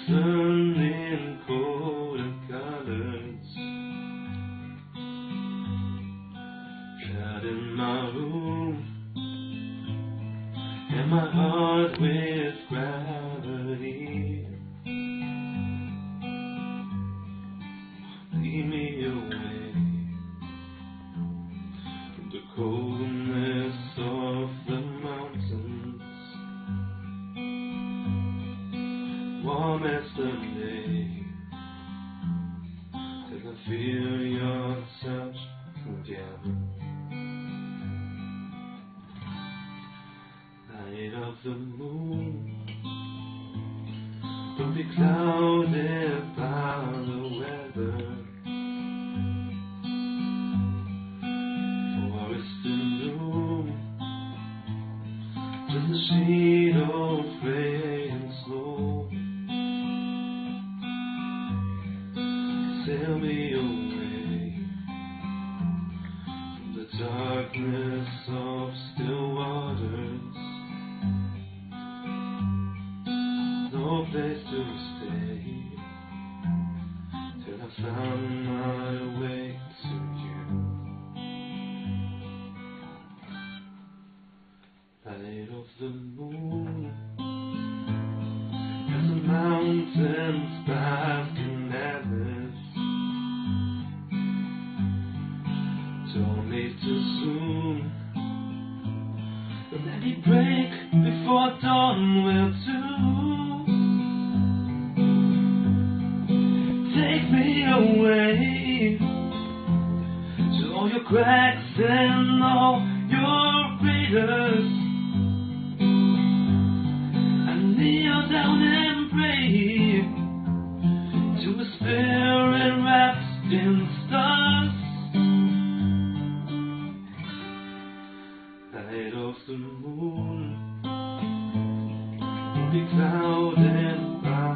sun in colder colors, shut in my room, and my heart with gravity. Lead me away from the coldness of the mountains, warm as the day, till I feel your touch together. Light of the moon, don't be clouded by the weather. Forest in bloom, just a shade of gray and snow. Sail me away from the darkness of still waters. No place to stay till I found my way to you. Light of the moon, as the mountains bask in madness. Don't leave too soon, but let it break before dawn will too. Take me away to all your cracks and all your craters. I kneel down and pray to a spirit wrapped in stars. Light of the moon, don't be clouded by